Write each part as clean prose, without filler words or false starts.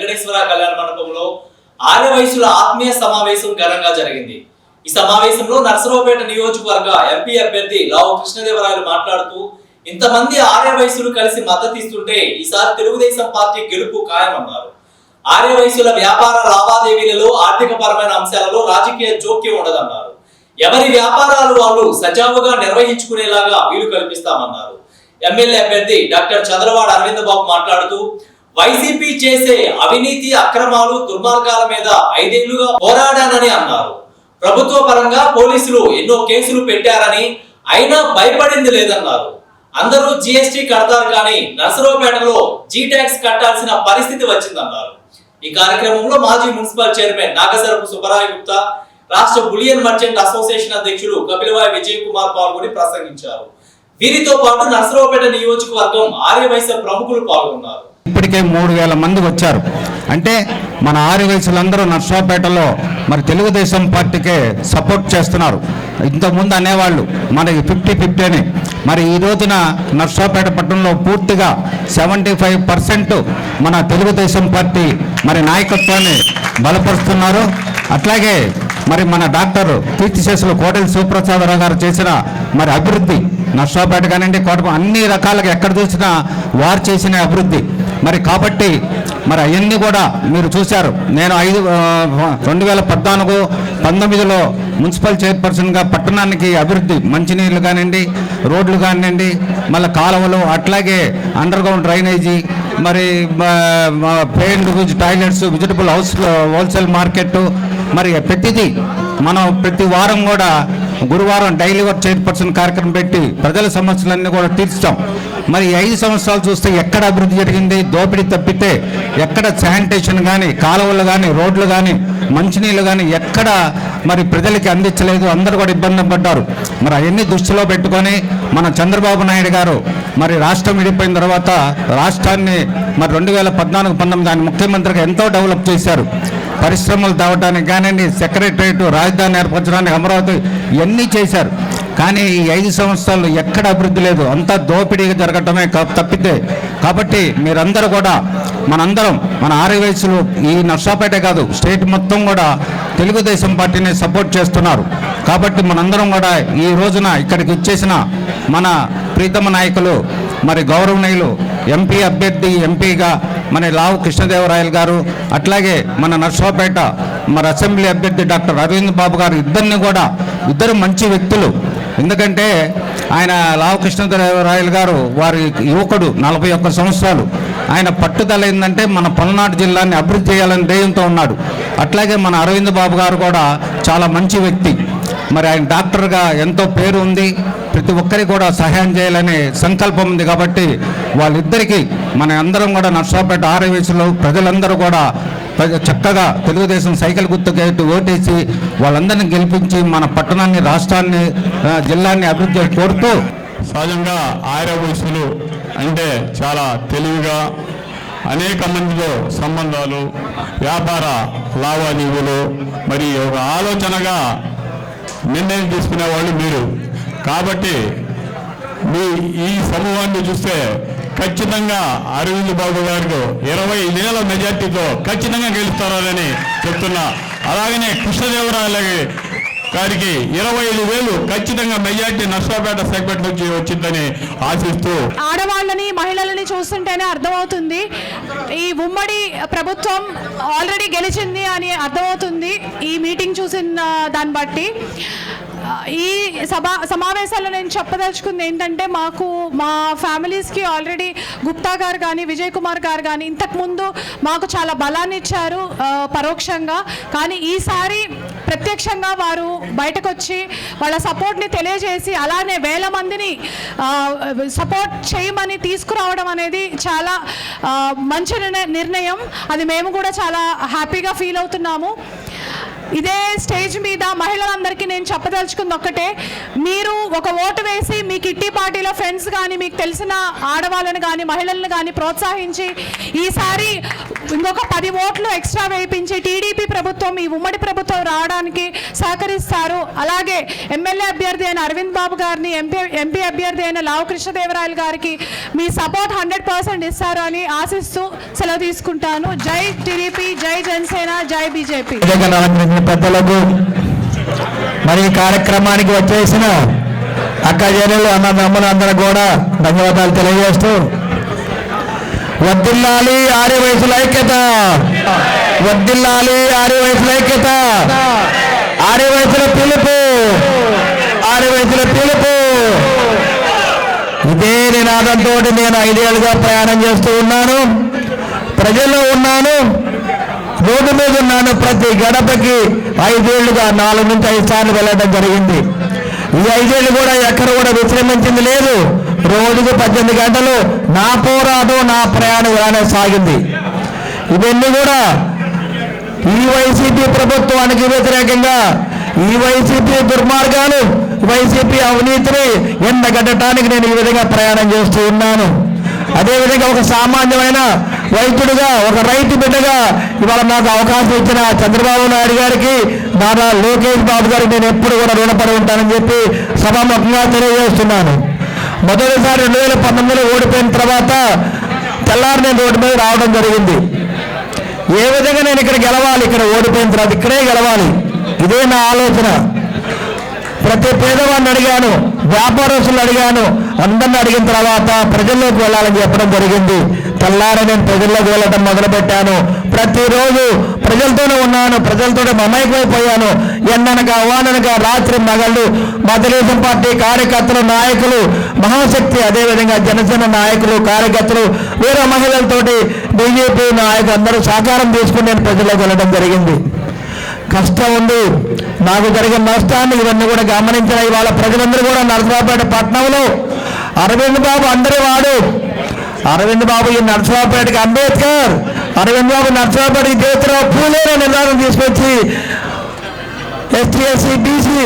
వెంకటేశ్వర కళ్యాణ మండపంలో ఆర్యవైశ్యుల ఆత్మీయ సమావేశం ఘనంగా జరిగింది. ఈ సమావేశంలో నర్సరావుపేట నియోజకవర్గ ఎంపీ అభ్యర్థి లావు కృష్ణదేవరాయలు మాట్లాడుతూ ఇంతమంది ఆర్యవైశ్యులు కలిసి మద్దతు ఇస్తుంటే ఈసారి తెలుగుదేశం పార్టీ గెలుపు ఖాయమన్నారు. ఆర్యవైశ్యుల వ్యాపార లావాదేవీలలో ఆర్థిక పరమైన అంశాలలో రాజకీయ జోక్యం ఉండదన్నారు. ఎవరి వ్యాపారాలు వాళ్ళు సజావుగా నిర్వహించుకునేలాగా వీలు కల్పిస్తామన్నారు. ఎమ్మెల్యే అభ్యర్థి డాక్టర్ చంద్రవాడ అరవింద్ బాబు మాట్లాడుతూ వైసీపీ చేసే అవినీతి అక్రమాలు దుర్మార్గాల మీద 5 ఏళ్లుగా పోరాడానని అన్నారు. ప్రభుత్వ పరంగా పోలీసులు ఎన్నో కేసులు పెట్టారని అయినా భయపడింది లేదన్నారు. అందరూ జీఎస్టీ కడతారు కానీ నర్సరావుపేటలో జీ ట్యాక్స్ కట్టాల్సిన పరిస్థితి వచ్చిందన్నారు. ఈ కార్యక్రమంలో మాజీ మున్సిపల్ చైర్మన్ నాగసరపు సుబ్బరాయ గుప్తా, రాష్ట్ర బులియన్ మర్చెంట్ అసోసియేషన్ అధ్యక్షులు కపిలవాయి విజయ్ కుమార్ పాల్గొని ప్రసంగించారు. వీరితో పాటు నర్సరావుపేట నియోజకవర్గం ఆర్యవైశ్య ప్రముఖులు పాల్గొన్నారు. ఇప్పటికే 3000 మంది వచ్చారు. అంటే మన ఆర్యవైశ్యులందరూ నర్సరావుపేటలో మరి తెలుగుదేశం పార్టీకే సపోర్ట్ చేస్తున్నారు. ఇంతకుముందు అనేవాళ్ళు మనకి 50-50 అని. మరి ఈ రోజున నర్సరావుపేట పట్టణంలో పూర్తిగా 75% మన తెలుగుదేశం పార్టీ మరి నాయకత్వాన్ని బలపరుస్తున్నారు. అట్లాగే మరి మన డాక్టర్ కీర్తిశేషులు కోటెల శివప్రసాదరావు గారు చేసిన మరి అభివృద్ధి నర్సరావుపేట కానివ్వండి, కోట అన్ని రకాలుగా ఎక్కడ చూసినా వారు చేసిన అభివృద్ధి మరి కాబట్టి మరి అవన్నీ కూడా మీరు చూశారు. నేను 2014-19లో మున్సిపల్ చైర్పర్సన్గా పట్టణానికి అభివృద్ధి మంచినీళ్ళు కానివ్వండి, రోడ్లు కానివ్వండి, మళ్ళీ కాలువలు, అట్లాగే అండర్ గ్రౌండ్ డ్రైనేజీ, మరి paint toilets, vegetable wholesale market, మరి ప్రతిదీ మనం ప్రతి వారం కూడా గురువారం డైలీ వర్క్ చైర్పర్సన్ కార్యక్రమం పెట్టి ప్రజల సమస్యలన్నీ కూడా తీర్చాం. మరి 5 సంవత్సరాలు చూస్తే ఎక్కడ అభివృద్ధి జరిగింది? దోపిడీ తప్పితే ఎక్కడ శానిటేషన్ కానీ, కాలువలు కానీ, రోడ్లు కానీ, మంచినీళ్ళు కానీ ఎక్కడ మరి ప్రజలకి అందించలేదు. అందరూ కూడా ఇబ్బంది పడ్డారు. మరి అవన్నీ దృష్టిలో పెట్టుకొని మన చంద్రబాబు నాయుడు గారు మరి రాష్ట్రం విడిపోయిన తర్వాత రాష్ట్రాన్ని మరి 2014-19 ఆయన ముఖ్యమంత్రిగా ఎంతో డెవలప్ చేశారు. పరిశ్రమలు తేవడానికి కానివ్వండి, సెక్రటరేట్, రాజధాని ఏర్పరచడానికి, అమరావతి ఇవన్నీ చేశారు. కానీ ఈ 5 సంవత్సరాలు ఎక్కడ అభివృద్ధి లేదు. అంతా దోపిడీగా జరగటమే తప్పితే. కాబట్టి మీరందరూ కూడా మనందరం మన ఆర్యవైశ్యులు ఈ నర్సరావుపేటే కాదు స్టేట్ మొత్తం కూడా తెలుగుదేశం పార్టీని సపోర్ట్ చేస్తున్నారు. కాబట్టి మనందరం కూడా ఈ రోజున ఇక్కడికి ఇచ్చేసిన మన ప్రీతమ నాయకులు మరి గౌరవనీయులు ఎంపీ అభ్యర్థి ఎంపీగా మన లావు కృష్ణదేవరాయలు గారు, అట్లాగే మన నర్సరావుపేట మరి అసెంబ్లీ అభ్యర్థి డాక్టర్ అరవింద్ బాబు గారు ఇద్దరు మంచి వ్యక్తులు. ఎందుకంటే ఆయన లావు కృష్ణదేవరాయలు గారు వారి యువకుడు, 41 సంవత్సరాలు. ఆయన పట్టుదల ఏంటంటే మన పల్నాడు జిల్లాని అభివృద్ధి చేయాలని ధ్యేయంతో ఉన్నాడు. అట్లాగే మన అరవింద్ బాబు గారు కూడా చాలా మంచి వ్యక్తి. మరి ఆయన డాక్టర్గా ఎంతో పేరు ఉంది. ప్రతి ఒక్కరికి కూడా సహాయం చేయాలనే సంకల్పం ఉంది. కాబట్టి వాళ్ళిద్దరికీ మన అందరం కూడా నర్సరావుపేట ఆర్యవైశ్యులు ప్రజలందరూ కూడా చక్కగా తెలుగుదేశం సైకిల్ గుర్తుకు ఓటేసి వాళ్ళందరినీ గెలిపించి మన పట్టణాన్ని, రాష్ట్రాన్ని, జిల్లాని అభివృద్ధి కోరుతూ సహజంగా ఆర్యవైశ్యులు అంటే చాలా తెలివిగా అనేక మందితో సంబంధాలు, వ్యాపార లావాదేవీలు, మరి ఒక ఆలోచనగా నిర్ణయం తీసుకునేవాళ్ళు మీరు. కాబట్టి మీ ఈ సమూహాన్ని చూస్తే ఖచ్చితంగా అరవింద్ బాబు గారికి 25,000 మెజార్టీతో ఖచ్చితంగా గెలుస్తారని చెప్తున్నా. అలాగనే కృష్ణదేవరాయల గారికి 25,000 ఖచ్చితంగా మెజార్టీ నర్సరావుపేట సెగ్మెంట్ నుంచి వచ్చిందని ఆశిస్తూ, ఆడవాళ్ళని మహిళలని చూస్తుంటేనే అర్థమవుతుంది ఈ ఉమ్మడి ప్రభుత్వం ఆల్రెడీ గెలిచింది అని అర్థమవుతుంది. ఈ మీటింగ్ చూసిన దాన్ని బట్టి ఈ సమావేశాల్లో నేను చెప్పదలుచుకుంది ఏంటంటే, మా ఫ్యామిలీస్కి ఆల్రెడీ గుప్తా గారు కానీ, విజయ్ కుమార్ గారు కానీ ఇంతకుముందు మాకు చాలా బలాన్ని ఇచ్చారు పరోక్షంగా. కానీ ఈసారి ప్రత్యక్షంగా వారు బయటకు వచ్చి వాళ్ళ సపోర్ట్ని తెలియజేసి అలానే 1000 మందిని సపోర్ట్ చేయమని తీసుకురావడం అనేది చాలా మంచి నిర్ణయం. అది మేము కూడా చాలా హ్యాపీగా ఫీల్ అవుతున్నాము. ఇదే స్టేజ్ మీద మహిళలందరికీ నేను చెప్పదలుచుకుంది ఒక్కటే, మీరు ఒక ఓటు వేసి మీ కిట్టి పార్టీలో ఫ్రెండ్స్ కానీ మీకు తెలిసిన ఆడవాళ్ళని కానీ మహిళలను కానీ ప్రోత్సహించి ఈసారి ఇంకొక 10 ఓట్లు ఎక్స్ట్రా వేయించి టీడీపీ ప్రభుత్వం ఈ ఉమ్మడి ప్రభుత్వం రావడానికి సహకరిస్తారు. అలాగే ఎమ్మెల్యే అభ్యర్థి అయిన అరవింద్ బాబు గారిని, ఎంపీ అభ్యర్థి అయిన లావు కృష్ణదేవరాయలు గారికి మీ సపోర్ట్ 100% ఇస్తారు అని ఆశిస్తూ సెలవు తీసుకుంటాను. జై టీడీపీ, జై జనసేన, జై బీజేపీ. పెద్దలకు మరి ఈ కార్యక్రమానికి వచ్చేసిన అక్క చెల్లెలు అన్నదమ్ములు అందరూ కూడా ధన్యవాదాలు తెలియజేస్తూ, వర్ధిల్లాలి ఆర్య వయసుల ఐక్యత, వర్ధిల్లాలి ఆర్య వయసుల ఐక్యత, ఆర్య వయసుల పిలుపు, ఆర్య వయసుల పిలుపు. ఇదే నినాదంతో నేను 5 ఏళ్ళుగా ప్రయాణం చేస్తూ ఉన్నాను, ప్రజల్లో ఉన్నాను, రోడ్డు మీద ఉన్నాను. ప్రతి గడపకి 5 ఏళ్లుగా 4 నుంచి 5 సార్లు వెళ్ళడం జరిగింది. ఈ 5 ఏళ్ళు కూడా ఎక్కడ కూడా విశ్రమించింది లేదు. రోజుకు 18 గంటలు నా పోరాటం, నా ప్రయాణం ఇలానే సాగింది. ఇవన్నీ కూడా ఈ వైసీపీ ప్రభుత్వానికి వ్యతిరేకంగా, ఈ వైసీపీ దుర్మార్గాలు, వైసీపీ అవినీతిని ఎండగట్టడానికి నేను ఈ విధంగా ప్రయాణం చేస్తూ ఉన్నాను. అదేవిధంగా ఒక సామాన్యమైన వైద్యుడిగా, ఒక రైతు బిడ్డగా ఇవాళ నాకు అవకాశం ఇచ్చిన చంద్రబాబు నాయుడు గారికి, నారా లోకేష్ బాబు గారికి నేను ఎప్పుడు కూడా రుణపడి ఉంటానని చెప్పి సభాముఖంగా తెలియజేస్తున్నాను. మొదటిసారి 2019లో ఓడిపోయిన తర్వాత తెల్లారి నేను రోడ్డు మీద రావడం జరిగింది. ఏ విధంగా నేను ఇక్కడ గెలవాలి, ఇక్కడ ఓడిపోయిన తర్వాత ఇక్కడే గెలవాలి, ఇదే నా ఆలోచన. ప్రతి పేదవాడిని అడిగాను, వ్యాపారస్తులు అడిగాను, అందరిని అడిగిన తర్వాత ప్రజల్లోకి వెళ్ళాలని చెప్పడం జరిగింది. తెల్లారి నేను ప్రజల్లోకి వెళ్ళడం మొదలుపెట్టాను. ప్రతిరోజు ప్రజలతోనే ఉన్నాను, ప్రజలతోనే మమైకమైపోయాను. ఎండనక వాననక రాత్రి మగళ్ళు మా తెలుగుదేశం పార్టీ కార్యకర్తలు, నాయకులు, మహాశక్తి, అదేవిధంగా జనసేన నాయకులు, కార్యకర్తలు, వేరే మహిళలతోటి బీజేపీ నాయకులు అందరూ సహకారం తీసుకుని నేను ప్రజల్లోకి వెళ్ళడం జరిగింది. కష్టం ఉంది, నాకు జరిగిన నష్టాన్ని ఇవన్నీ కూడా గమనించిన ఇవాళ ప్రజలందరూ కూడా నరసరావుపేట పట్టణంలో అరవింద్ బాబు అందరి వాడు, అరవింద్ బాబు ఈ నరసరావుపేటకి అంబేద్కర్, అరవింద్ బాబు నరసరావుపేటకి జ్యోతిరావు పూలే నిర్ధారణ తీసుకొచ్చి ఎస్టీ, ఎస్సీ, బీసీ,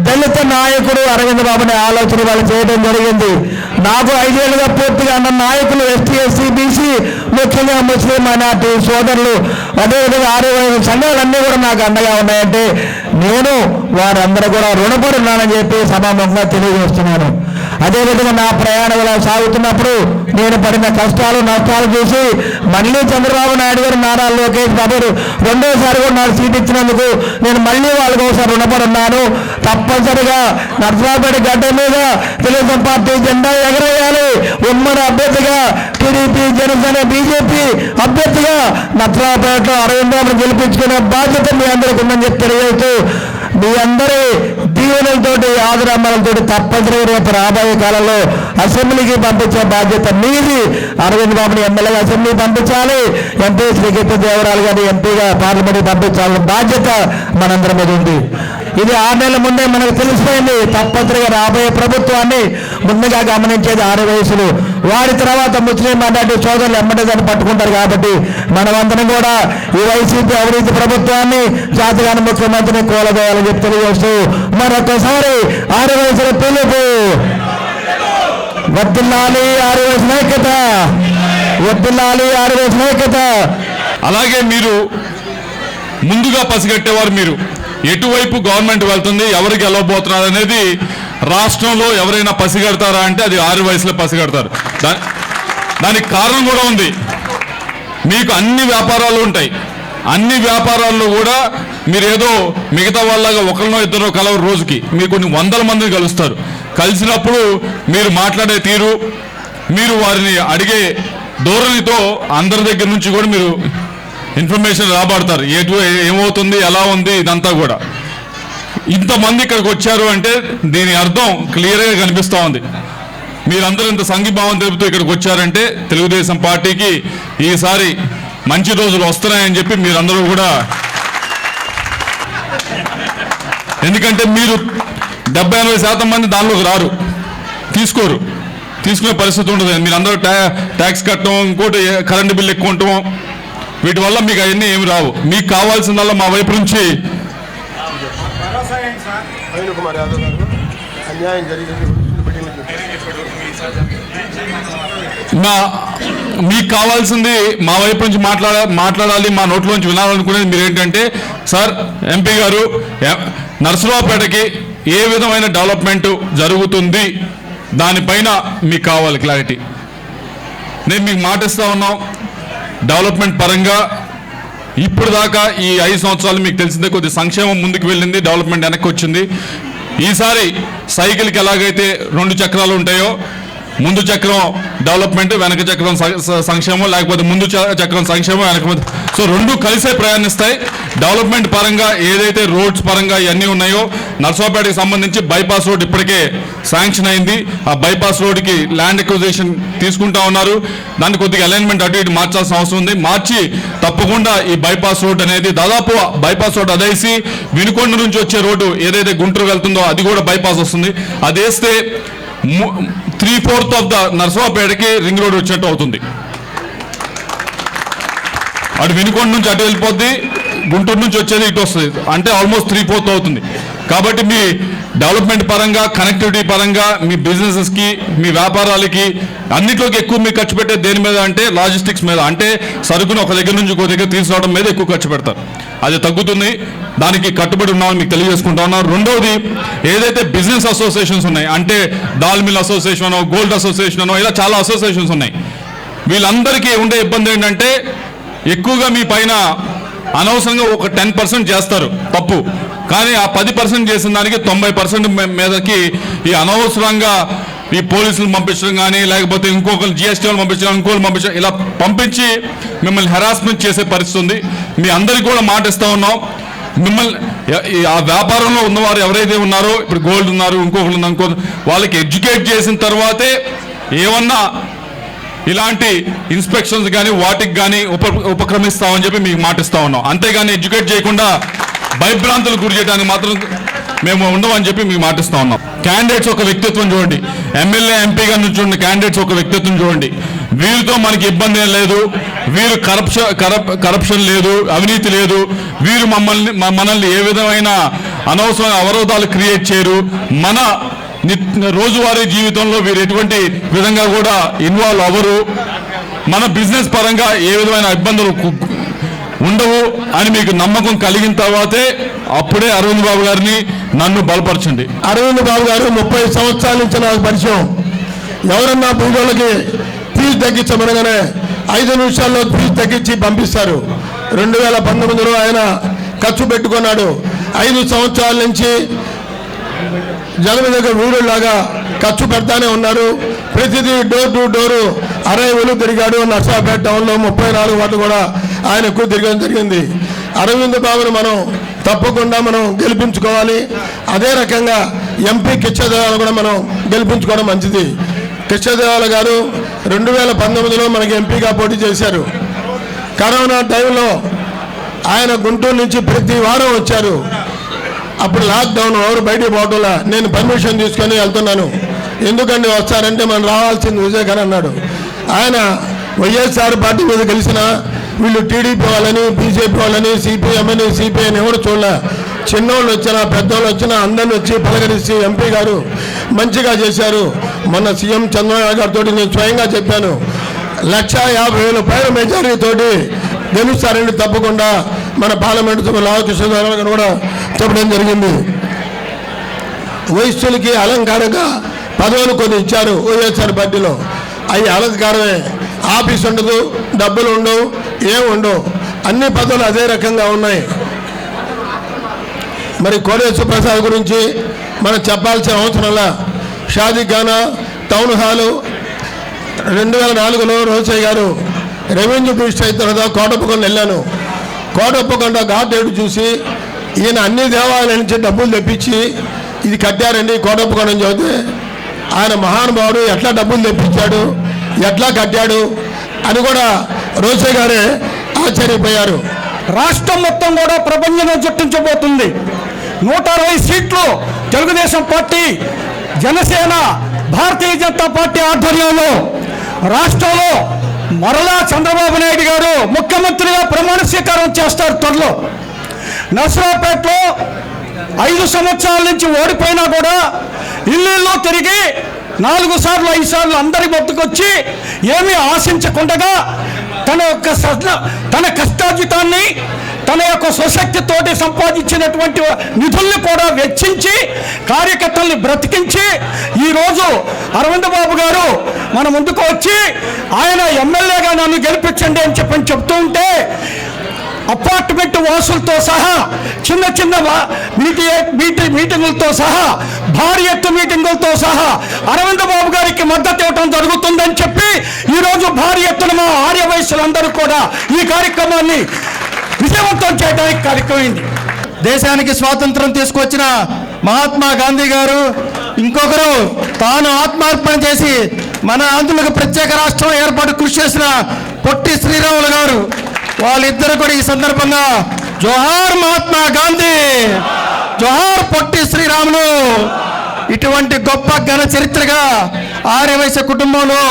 దళిత నాయకుడు అరవింద్ బాబుని ఆలోచన వాళ్ళు చేయడం జరిగింది. నాకు 5 ఏళ్ళుగా పూర్తిగా అన్న నాయకులు ఎస్టీ, ఎస్సీ, బీసీ, ముఖ్యంగా ముస్లిం మైనార్టీ సోదరులు, అదేవిధంగా 6 సంఘాలన్నీ కూడా నాకు అండగా ఉన్నాయంటే నేను వారందరూ కూడా రుణపడి ఉన్నానని చెప్పి సభాముఖంగా తెలియజేస్తున్నాను. అదేవిధంగా నా ప్రయాణం ఇలా సాగుతున్నప్పుడు నేను పడిన కష్టాలు, నష్టాలు చూసి మళ్ళీ చంద్రబాబు నాయుడు గారు, నారా లోకేష్ బాబు రెండోసారి కూడా నాకు సీట్ ఇచ్చినందుకు నేను మళ్ళీ వాళ్ళకి ఒకసారి రుణపడి ఉన్నాను. తప్పనిసరిగా నరసరావుపేట గడ్డ మీద తెలుగుదేశం పార్టీ జెండా ఎగరేయాలి. ఉమ్మడి అభ్యర్థిగా టీడీపీ, జనసేన, బీజేపీ అభ్యర్థిగా నరసరావుపేటలో అరవింద్ బాబును గెలిపించుకునే బాధ్యత మీ అందరికీ ఉందని చెప్పి తెలియజేస్తూ, మీ అందరి దీవెనలతోటి, ఆదరామలతోటి తప్పనిసరిగా రేపు రాబోయే కాలంలో అసెంబ్లీకి పంపించే బాధ్యత మీది. అరవింద్ బాబుని ఎమ్మెల్యేగా అసెంబ్లీ పంపించాలి, ఎంపీ శ్రీ కృష్ణదేవరాయలు గారిని ఎంపీగా పార్లమెంట్కి పంపించాలని బాధ్యత మనందరి మీద ఉంది. ఇది 6 నెలల ముందే మనకు తెలిసిపోయింది. తప్పనిసరిగా రాబోయే ప్రభుత్వాన్ని ముందుగా గమనించేది 6 వయసులు. వారి తర్వాత ముస్లిం మైనార్టీ సోదరులు ఎమ్మటే దాన్ని పట్టుకుంటారు. కాబట్టి మనమందరం కూడా ఈ వైసీపీ అవినీతి ప్రభుత్వాన్ని, జాతీయ ముఖ్యమంత్రిని కూలదోయాలని చెప్పి తెలియజేస్తూ మరొకసారి 6 వయసుల పిలుపు, వర్ధిల్లాలి 6 వయసుల ఐక్యత, వర్ధిల్లాలి 6 వయసుల ఐక్యత. అలాగే మీరు ముందుగా పసిగట్టేవారు, మీరు ఎటువైపు గవర్నమెంట్ వెళ్తుంది, ఎవరు గెలవబోతున్నారు అనేది రాష్ట్రంలో ఎవరైనా పసిగడతారా అంటే అది 6 వయసులో పసిగడతారు. దానికి కారణం కూడా ఉంది. మీకు అన్ని వ్యాపారాలు ఉంటాయి, అన్ని వ్యాపారాల్లో కూడా మీరు ఏదో మిగతా వాళ్ళగా ఒకరినో ఇద్దరో కలవరు, రోజుకి మీరు కొన్ని 100 మందిని కలుస్తారు. కలిసినప్పుడు మీరు మాట్లాడే తీరు, మీరు వారిని అడిగే ధోరణితో అందరి దగ్గర నుంచి కూడా మీరు ఇన్ఫర్మేషన్ రాబడతారు. ఏమవుతుంది, ఎలా ఉంది, ఇదంతా కూడా. ఇంతమంది ఇక్కడికి వచ్చారు అంటే దీని అర్థం క్లియర్గా కనిపిస్తూ ఉంది. మీరందరూ ఇంత సంఘీభావం తెలుపుతూ ఇక్కడికి వచ్చారంటే తెలుగుదేశం పార్టీకి ఈసారి మంచి రోజులు వస్తున్నాయని చెప్పి మీరందరూ కూడా, ఎందుకంటే మీరు 70-80% మంది దానిలోకి రారు, తీసుకునే పరిస్థితి ఉండదు. మీరందరూ ట్యాక్స్ కట్టడం, ఇంకోటి కరెంటు బిల్లు ఎక్కువ ఉండటం, వీటి వల్ల మీకు అవన్నీ ఏమి రావు. మీకు కావాల్సిందల్లా మా వైపు నుంచి అనిల్ కుమార్ యాదవ్ గారు అన్యాయం జరిగింది. మీకు కావాల్సింది మా వైపు నుంచి మాట్లాడాలి, మా నోట్లోంచి వినాలనుకునేది మీరు ఏంటంటే, సార్ ఎంపీ గారు నర్సరావుపేటకి ఏ విధమైన డెవలప్మెంట్ జరుగుతుంది దానిపైన మీకు కావాలి క్లారిటీ. నేను మీకు మాటిస్తా ఉన్నాం, డెవలప్మెంట్ పరంగా ఇప్పుడు దాకా ఈ 5 సంవత్సరాలు మీకు తెలిసిందే కొద్ది సంక్షేమం ముందుకు వెళ్ళింది, డెవలప్మెంట్ వెనక్కి వచ్చింది. ఈసారి సైకిల్కి ఎలాగైతే 2 చక్రాలు ఉంటాయో, ముందు చక్రం డెవలప్మెంట్, వెనక చక్రం సంక్షేమం, లేకపోతే ముందు చక్రం సంక్షేమం, వెనక సో 2 కలిసే ప్రయాణిస్తాయి. డెవలప్మెంట్ పరంగా ఏదైతే రోడ్స్ పరంగా ఇవన్నీ ఉన్నాయో, నర్సరావుపేటకి సంబంధించి బైపాస్ రోడ్ ఇప్పటికే శాంక్షన్ అయింది. ఆ బైపాస్ రోడ్కి ల్యాండ్ ఎక్విజిషన్ తీసుకుంటా ఉన్నారు. దాన్ని కొద్దిగా అలైన్మెంట్ అటు ఇటు మార్చాల్సిన అవసరం ఉంది. మార్చి తప్పకుండా ఈ బైపాస్ రోడ్ అనేది దాదాపు బైపాస్ రోడ్ అదేసి వినుకొండ నుంచి వచ్చే రోడ్డు ఏదైతే గుంటూరు వెళ్తుందో అది కూడా బైపాస్ వస్తుంది. అది వేస్తే 3/4 ఆఫ్ ద నర్సరావుపేటకి రింగ్ రోడ్ వచ్చినట్టు అవుతుంది. అటు వినుకొండ నుంచి అటు వెళ్ళిపోద్ది, గుంటూరు నుంచి వచ్చేది ఇటు వస్తుంది, అంటే ఆల్మోస్ట్ 3/4 అవుతుంది. కాబట్టి మీ డెవలప్మెంట్ పరంగా, కనెక్టివిటీ పరంగా, మీ బిజినెసెస్కి, మీ వ్యాపారాలకి అన్నిట్లోకి ఎక్కువ మీకు ఖర్చు పెట్టేది దేని మీద అంటే లాజిస్టిక్స్ మీద. అంటే సరుకును ఒక దగ్గర నుంచి ఇంకో దగ్గర తీసుకురావడం మీద ఎక్కువ ఖర్చు పెడతారు. అది తగ్గుతుంది, దానికి కట్టుబడి ఉన్నామని మీకు తెలియజేసుకుంటా ఉన్నారు. రెండవది, ఏదైతే బిజినెస్ అసోసియేషన్స్ ఉన్నాయి, అంటే దాల్ మిల్ అసోసియేషన్, గోల్డ్ అసోసియేషన్, ఇలా చాలా అసోసియేషన్స్ ఉన్నాయి. వీళ్ళందరికీ ఉండే ఇబ్బంది ఏంటంటే ఎక్కువగా మీ పైన అనవసరంగా ఒక 10% చేస్తారు తప్పు, కానీ ఆ 10% చేసిన దానికి 90% మీదకి ఈ అనవసరంగా ఈ పోలీసులు పంపించడం కానీ, లేకపోతే ఇంకొకరు GST వాళ్ళు పంపించడం, ఇంకోళ్ళు పంపించడం, ఇలా పంపించి మిమ్మల్ని హెరాస్మెంట్ చేసే పరిస్థితి ఉంది. మీ అందరికీ కూడా మాట ఇస్తూ ఉన్నాం, మిమ్మల్ని ఆ వ్యాపారంలో ఉన్నవారు ఎవరైతే ఉన్నారో, ఇప్పుడు గోల్డ్ ఉన్నారు, ఇంకొకరు ఉన్నారు, వాళ్ళకి ఎడ్యుకేట్ చేసిన తర్వాతే ఏమన్నా ఇలాంటి ఇన్స్పెక్షన్స్ కానీ వాటికి కానీ ఉపక్రమిస్తామని చెప్పి మీకు మాటిస్తా ఉన్నాం. అంతేగాని ఎడ్యుకేట్ చేయకుండా భయభ్రాంతులు గురి చేయడానికి మాత్రం మేము ఉండమని చెప్పి మీకు మాటిస్తా ఉన్నాం. క్యాండిడేట్స్ ఒక వ్యక్తిత్వం చూడండి, ఎమ్మెల్యే ఎంపీగా నుంచి ఉన్న క్యాండిడేట్స్ ఒక వ్యక్తిత్వం చూడండి. వీరితో మనకి ఇబ్బంది ఏం లేదు, వీరు కరప్షన్ లేదు, అవినీతి లేదు, వీరు మనల్ని ఏ విధమైన అనవసరమైన అవరోధాలు క్రియేట్ చేయరు. మన రోజువారీ జీవితంలో వీరు ఎటువంటి విధంగా కూడా ఇన్వాల్వ్ అవ్వరు. మన బిజినెస్ పరంగా ఏ విధమైన ఇబ్బందులు ఉండవు అని మీకు నమ్మకం కలిగిన తర్వాతే అప్పుడే అరవింద్ బాబు గారిని నన్ను బలపరచండి. అరవింద్ బాబు గారు 30 సంవత్సరాల నుంచి నాకు పరిచయం. ఎవరన్నా పేదోళ్ళకి ఫీజు తగ్గించమనగానే 5 నిమిషాల్లో ఫీజు తగ్గించి పంపిస్తారు. 2019లో ఆయన ఖర్చు పెట్టుకున్నాడు. 5 సంవత్సరాల నుంచి జగన్ దగ్గర వీరులాగా ఖర్చు పెడతానే ఉన్నారు. ప్రతిదీ డోర్ టు డోరు 60 వేలు తిరిగాడు. నర్సరావుపేట టౌన్లో 34 వాటి కూడా ఆయన ఎక్కువ తిరగడం జరిగింది. అరవింద్ బాబుని మనం తప్పకుండా మనం గెలిపించుకోవాలి. అదే రకంగా ఎంపీ కృష్ణదేవాల కూడా మనం గెలిపించుకోవడం మంచిది. కృష్ణదేవాల గారు 2019లో మనకి ఎంపీగా పోటీ చేశారు. కరోనా టైంలో ఆయన గుంటూరు నుంచి ప్రతి వారం వచ్చారు. అప్పుడు లాక్డౌన్, ఎవరు బయటికి పోవడంలా. నేను పర్మిషన్ తీసుకొని వెళ్తున్నాను. ఎందుకంటే వస్తారంటే మనం రావాల్సింది విజయ్ అన్నాడు. ఆయన వైఎస్ఆర్ పార్టీ మీద గెలిచిన వీళ్ళు టీడీపీ వాళ్ళని, బీజేపీ వాళ్ళని, సిపిఎం అని, సిపిఐ అని ఎవరు చూడలే. చిన్నోళ్ళు వచ్చినా పెద్దోళ్ళు వచ్చినా అందరిని వచ్చి పలకరిస్తే ఎంపీ గారు మంచిగా చేశారు. మొన్న సీఎం చంద్రబాబు గారితో నేను స్వయంగా చెప్పాను, 150,000 పైన మెజారిటీతోటి గెలుస్తారండి తప్పకుండా మన పార్లమెంటు సభ్యులు లావకృష్ణదేవరాయలు గారు కూడా చెప్పడం జరిగింది. వైశ్యులకి అలంకారంగా పదవులు కొన్ని ఇచ్చారు వైఎస్ఆర్ పార్టీలో. అవి అలంకారమే, ఆఫీస్ ఉండదు, డబ్బులు ఉండవు, ఏముండవు, అన్ని పదవులు అదే రకంగా ఉన్నాయి. మరి కోడేశ్వర ప్రసాద్ గురించి మనం చెప్పాల్సిన అవసరంలా. షాదీఖానా టౌన్ హాలు 2004లో రోసయ్య గారు రెవెన్యూ మినిస్టర్ అయిన తర్వాత కోటప్పకొండ వెళ్ళాను. కోటప్పకొండ ఘాట్ ఏడు చూసి ఈయన అన్ని దేవాలయాల నుంచి డబ్బులు తెప్పించి ఇది కట్టారండి కోటప్పకొండ అని చెబితే ఆయన మహానుభావుడు ఎట్లా డబ్బులు తెప్పించాడు, ఎట్లా కట్టాడు అని కూడా రోసయ్య గారే ఆశ్చర్యపోయారు. రాష్ట్రం మొత్తం కూడా ప్రపంచంలో చుట్టించబోతుంది. 160 సీట్లు తెలుగుదేశం పార్టీ, జనసేన, భారతీయ జనతా పార్టీ ఆధ్వర్యంలో రాష్ట్రంలో మరలా చంద్రబాబు నాయుడు గారు ముఖ్యమంత్రిగా ప్రమాణ స్వీకారం చేస్తారు త్వరలో. నర్సరావుపేటలో 5 సంవత్సరాల నుంచి ఓడిపోయినా కూడా ఇల్లు తిరిగి 4 సార్లు 5 సార్లు అందరి మొత్తుకొచ్చి ఏమీ ఆశించకుండా తన కష్టార్జితాన్ని తన యొక్క స్వశక్తితోటి సంపాదించినటువంటి నిధుల్ని కూడా వెచ్చించి కార్యకర్తల్ని బ్రతికించి ఈరోజు అరవింద్ బాబు గారు మన ముందుకు వచ్చి ఆయన ఎమ్మెల్యేగా నన్ను గెలిపించండి అని చెప్తూ ఉంటే అపార్ట్మెంట్ వాసులతో సహా చిన్న మీటింగులతో సహా భారీ ఎత్తు మీటింగులతో సహా అరవింద్ బాబు గారికి మద్దతు ఇవ్వడం జరుగుతుందని చెప్పి ఈరోజు భారీ ఎత్తున మా ఆర్య వయస్సులందరూ కూడా ఈ కార్యక్రమాన్ని విజయవంతం చేయడానికి కార్యక్రమమైంది. దేశానికి స్వాతంత్రం తీసుకొచ్చిన మహాత్మా గాంధీ గారు, ఇంకొకరు తాను ఆత్మార్పణ చేసి మన ఆంధ్రులకు ప్రత్యేక రాష్ట్రం ఏర్పాటు కృషి చేసిన పొట్టి శ్రీరాములు గారు, వాళ్ళిద్దరు కూడా ఈ సందర్భంగా జోహార్ మహాత్మా గాంధీ, జోహార్ పొట్టి శ్రీరాములు. ఇటువంటి గొప్ప ఘన చరిత్రగా ఆర్యవైశ్య కుటుంబంలో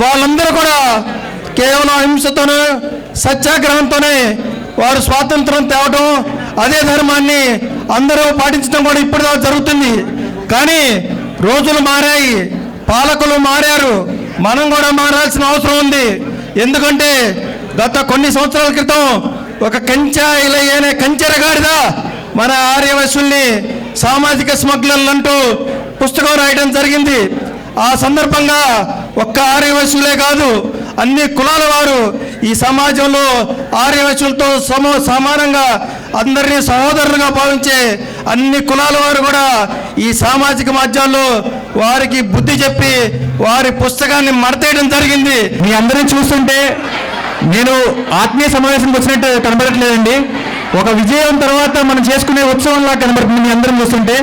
వాళ్ళందరూ కూడా కేవలం అహింసతోనే సత్యాగ్రహంతోనే వారు స్వాతంత్రం తేవటం, అదే ధర్మాన్ని అందరూ పాటించడం కూడా ఇప్పుడు జరుగుతుంది. కానీ రోజులు మారాయి, పాలకులు మారారు, మనం కూడా మారాల్సిన అవసరం ఉంది. ఎందుకంటే గత కొన్ని సంవత్సరాల క్రితం ఒక కంచెరగాడిద మన ఆర్యవైశ్యుల్ని సామాజిక స్మగ్లర్లు అంటూ పుస్తకం రాయడం జరిగింది. ఆ సందర్భంగా ఒక్క ఆర్యవైశ్యులే కాదు, అన్ని కులాల వారు ఈ సమాజంలో ఆర్యవైశ్యులతో సమానంగా అందరినీ సహోదరులుగా భావించే అన్ని కులాల వారు కూడా ఈ సామాజిక మాధ్యమాల్లో వారికి బుద్ధి చెప్పి వారి పుస్తకాన్ని మడతేయడం జరిగింది. మీ అందరినీ చూస్తుంటే నేను ఆత్మీయ సమావేశంకి వచ్చినట్టు కనబడట్లేదండి. ఒక విజయం తర్వాత మనం చేసుకునే ఉత్సవంలా కనబడుతుంది మీ అందరం చూస్తుంటే.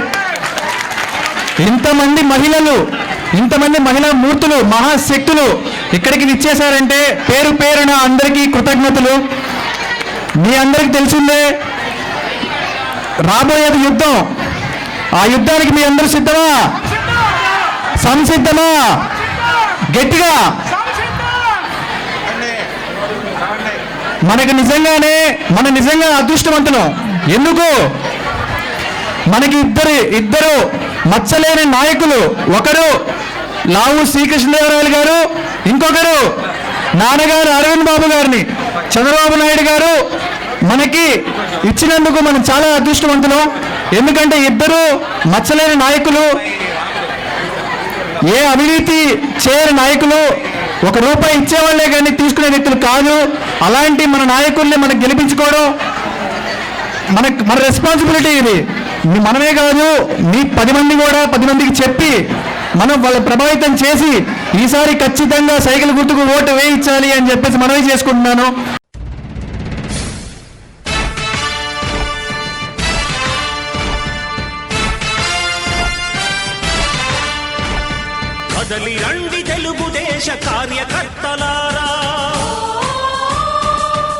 ఇంతమంది మహిళా మూర్తులు, మహాశక్తులు ఇక్కడికి విచ్చేశారంటే పేరు పేరున అందరికీ కృతజ్ఞతలు. మీ అందరికి తెలిసిందే రాబోయేది యుద్ధం. ఆ యుద్ధానికి మీ అందరూ సిద్ధమా? సంసిద్ధమా? గట్టిగా మన నిజంగా అదృష్టవంతులం. ఎందుకు? మనకి ఇద్దరు మచ్చలేని నాయకులు, ఒకరు లావు శ్రీకృష్ణదేవరాయలు గారు, ఇంకొకరు నాన్నగారు అరవింద్ బాబు గారిని చంద్రబాబు నాయుడు గారు మనకి ఇచ్చినందుకు మనం చాలా అదృష్టవంతులం. ఎందుకంటే ఇద్దరు మచ్చలేని నాయకులు, ఏ అవినీతి చేయని నాయకులు, ఒక రూపాయి ఇచ్చేవాళ్లే కానీ తీసుకునే వ్యక్తులు కాదు. అలాంటి మన నాయకుల్ని మనం గెలిపించుకోవడం మన రెస్పాన్సిబిలిటీ. ఇది మనమే కాదు, మీ 10 మందికి చెప్పి మనం వాళ్ళ ప్రభావితం చేసి ఈసారి ఖచ్చితంగా సైకిల్ గుర్తుకు ఓటు వేయించాలి అని చెప్పేసి మనమే చేసుకుంటున్నాను. కదలి రండి తెలుగుదేశ కార్యకర్తలారా,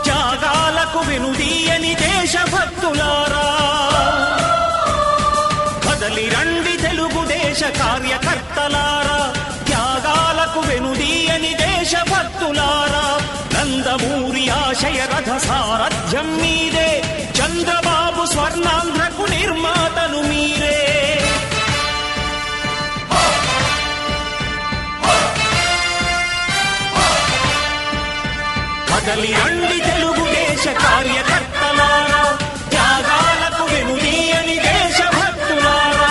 త్యాగాలకు వెనుదీయని దేశభక్తులారా. కదలి రండి తెలుగుదేశ కార్యకర్తలారా, త్యాగాలకు వెనుదీయని దేశభక్తులారా. నందమూరి ఆశయ రథ సారథ్యం మీరే, చంద్రబాబు స్వర్ణాంధ్రకు నిర్మాతలు మీరే. కదలి రండి తెలుగుదేశ కార్యకర్తలారా, త్యాగాలకు వెనుదీయని దేశభక్తులారా.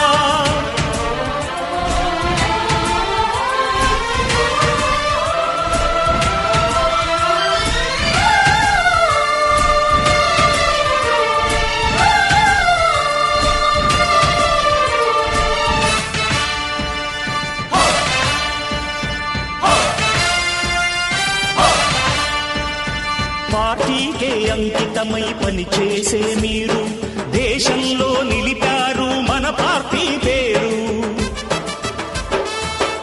పార్టీకే అంకితమై పనిచేసే మీరు దేశంలో నిలిపారు మన పార్టీ పేరు.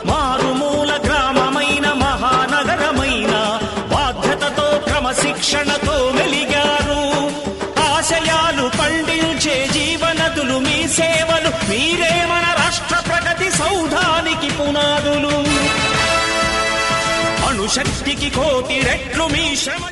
మారుమూల గ్రామమైన మహానగరమైన బాధ్యతతో క్రమశిక్షణతో మెలిగారు. ఆశయాలు పండించే జీవనదులు మీ సేవలు, మీరే మన రాష్ట్ర ప్రగతి సౌధానికి పునాదులు. అణుశక్తికి 1,000,000 రెట్లు మీ శ్రమ.